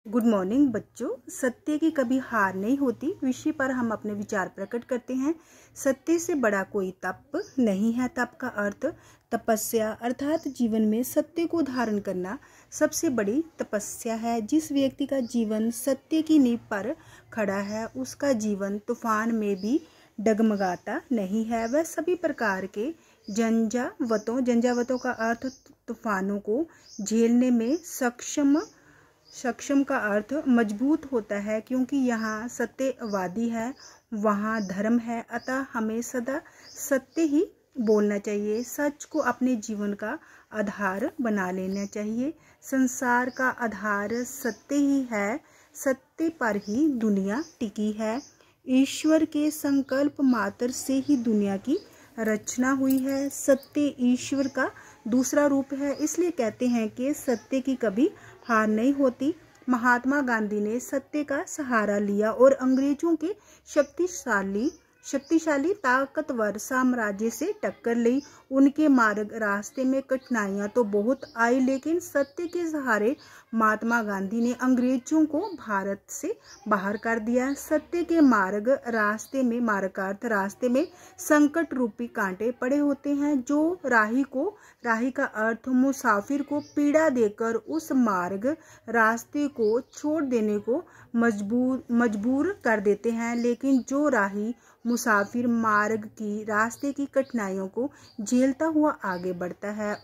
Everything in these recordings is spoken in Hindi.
गुड मॉर्निंग बच्चों। सत्य की कभी हार नहीं होती विषय पर हम अपने विचार प्रकट करते हैं। सत्य से बड़ा कोई तप नहीं है। तप का अर्थ तपस्या अर्थात जीवन में सत्य को धारण करना सबसे बड़ी तपस्या है। जिस व्यक्ति का जीवन सत्य की नींव पर खड़ा है उसका जीवन तूफान में भी डगमगाता नहीं है। वह सभी प्रकार के झंझावतों का अर्थ तूफानों को झेलने में सक्षम का अर्थ मजबूत होता है, क्योंकि यहाँ सत्यवादी है वहाँ धर्म है। अतः हमें सदा सत्य ही बोलना चाहिए। सच को अपने जीवन का आधार बना लेना चाहिए। संसार का आधार सत्य ही है। सत्य पर ही दुनिया टिकी है। ईश्वर के संकल्प मात्र से ही दुनिया की रचना हुई है। सत्य ईश्वर का दूसरा रूप है। इसलिए कहते हैं कि सत्य की कभी हार नहीं होती। महात्मा गांधी ने सत्य का सहारा लिया और अंग्रेजों के शक्तिशाली ताकतवर साम्राज्य से टक्कर ली। उनके मार्ग रास्ते में कठिनाइयां तो बहुत आई, लेकिन सत्य के सहारे महात्मा गांधी ने अंग्रेजों को भारत से बाहर कर दिया। सत्य के मार्ग का अर्थ रास्ते में संकट रूपी कांटे पड़े होते हैं, जो राही का अर्थ मुसाफिर को पीड़ा देकर उस मार्ग रास्ते को छोड़ देने को मजबूर कर देते हैं। लेकिन जो राही मुसाफिर मार्ग की रास्ते की कठिनाइयों को झेलता हुआ आगे बढ़ता है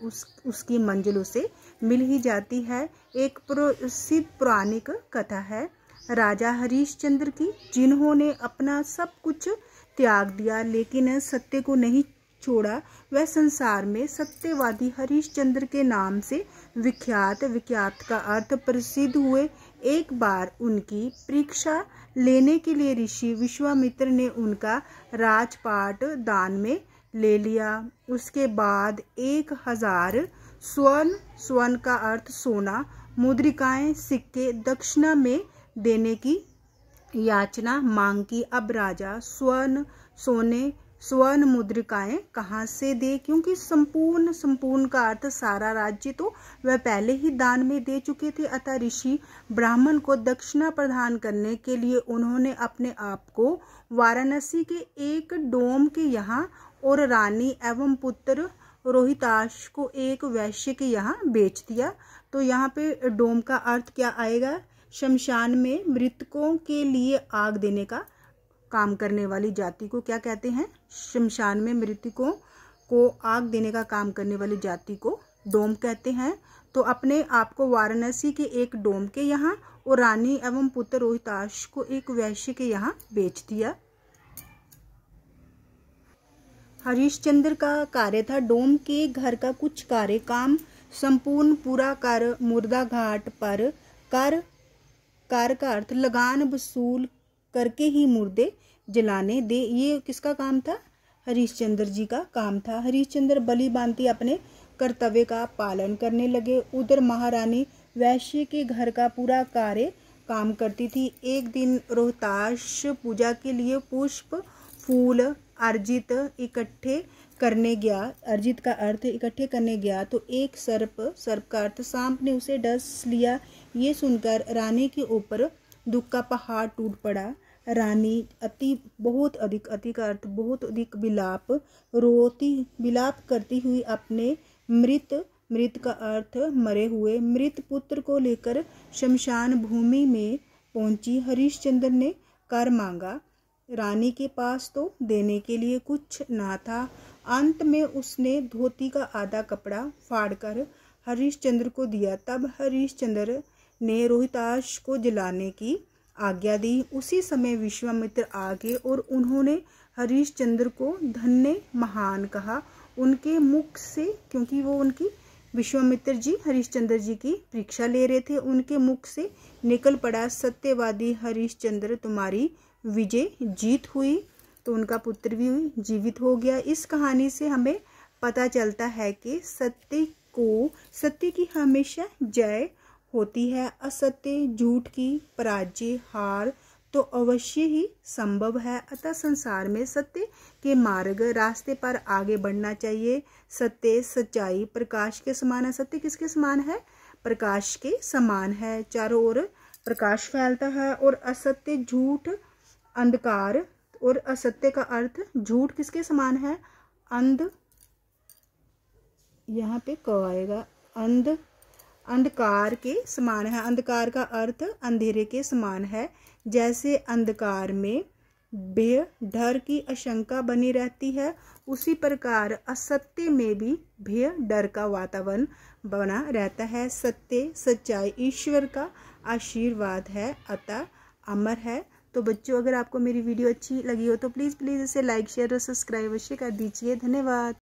उसकी मंजिल उसे मिल ही जाती है। एक प्रसिद्ध पौराणिक कथा है राजा हरिश्चंद्र की, जिन्होंने अपना सब कुछ त्याग दिया लेकिन सत्य को नहीं छोड़ा। वह संसार में सत्यवादी हरिश्चंद्र के नाम से विख्यात का अर्थ प्रसिद्ध हुए। एक बार उनकी परीक्षा लेने के लिए ऋषि विश्वामित्र ने उनका राजपाट दान में ले लिया। उसके बाद 1000 स्वर्ण का अर्थ सोना मुद्रिकाएं सिक्के दक्षिणा में देने की याचना मांगी। अब राजा स्वर्ण मुद्रिकाएं कहाँ से दे, क्योंकि संपूर्ण का अर्थ सारा राज्य तो वह पहले ही दान में दे चुके थे। अतः ऋषि ब्राह्मण को दक्षिणा प्रदान करने के लिए उन्होंने अपने आप को वाराणसी के एक डोम के यहाँ और रानी एवं पुत्र रोहिताश को एक वैश्य के यहाँ बेच दिया। तो यहाँ पे डोम का अर्थ क्या आएगा? शमशान में मृतकों के लिए आग देने का काम करने वाली जाति को क्या कहते हैं? शमशान में मृतकों को आग देने का काम करने वाली जाति को डोम कहते हैं। तो अपने आप को वाराणसी के एक डोम के यहाँ और रानी एवं पुत्र रोहिताश को एक वैश्य के यहाँ बेच दिया। हरिश्चंद्र का कार्य था डोम के घर का कुछ कार्य काम संपूर्ण पूरा कर मुर्दा घाट पर कर का अर्थ लगान वसूल करके ही मुर्दे जलाने दे। ये किसका काम था? हरिश्चंद्र जी का काम था। हरिश्चंद्र बलि बांति अपने कर्तव्य का पालन करने लगे। उधर महारानी वैश्य के घर का पूरा कार्य काम करती थी। एक दिन रोहताश पूजा के लिए पुष्प फूल अर्जित का अर्थ इकट्ठे करने गया तो एक सर्प का अर्थ सांप ने उसे डस लिया। ये सुनकर रानी के ऊपर दुख का पहाड़ टूट पड़ा। रानी बहुत अधिक विलाप करती हुई अपने मृत का अर्थ मरे हुए मृत पुत्र को लेकर शमशान भूमि में पहुंची। हरिश्चंद्र ने कर मांगा। रानी के पास तो देने के लिए कुछ ना था। अंत में उसने धोती का आधा कपड़ा फाड़कर हरिश्चंद्र को दिया। तब हरिश्चंद्र ने रोहिताश को जलाने की आज्ञा दी। उसी समय विश्वामित्र आ गए और उन्होंने हरिश्चंद्र को धन्य महान कहा उनके मुख से, क्योंकि वो उनकी विश्वामित्र जी हरिश्चंद्र जी की परीक्षा ले रहे थे। उनके मुख से निकल पड़ा, सत्यवादी हरिश्चंद्र तुम्हारी विजय जीत हुई। तो उनका पुत्र भी जीवित हो गया। इस कहानी से हमें पता चलता है कि सत्य की हमेशा जय होती है। असत्य झूठ की पराजय हार तो अवश्य ही संभव है। अतः संसार में सत्य के मार्ग रास्ते पर आगे बढ़ना चाहिए। सत्य सच्चाई प्रकाश के समान है। सत्य किसके समान है? प्रकाश के समान है। चारों ओर प्रकाश फैलता है। और असत्य, झूठ, अंधकार। और असत्य का अर्थ झूठ किसके समान है? यहाँ पे क आएगा, अंधकार के समान है। अंधकार का अर्थ अंधेरे के समान है। जैसे अंधकार में भय, डर की आशंका बनी रहती है, उसी प्रकार असत्य में भी भय, डर का वातावरण बना रहता है। सत्य, सच्चाई ईश्वर का आशीर्वाद है, अतः अमर है। तो बच्चों, अगर आपको मेरी वीडियो अच्छी लगी हो तो प्लीज़ इसे लाइक, शेयर और सब्सक्राइब अवश्य कर दीजिए। धन्यवाद।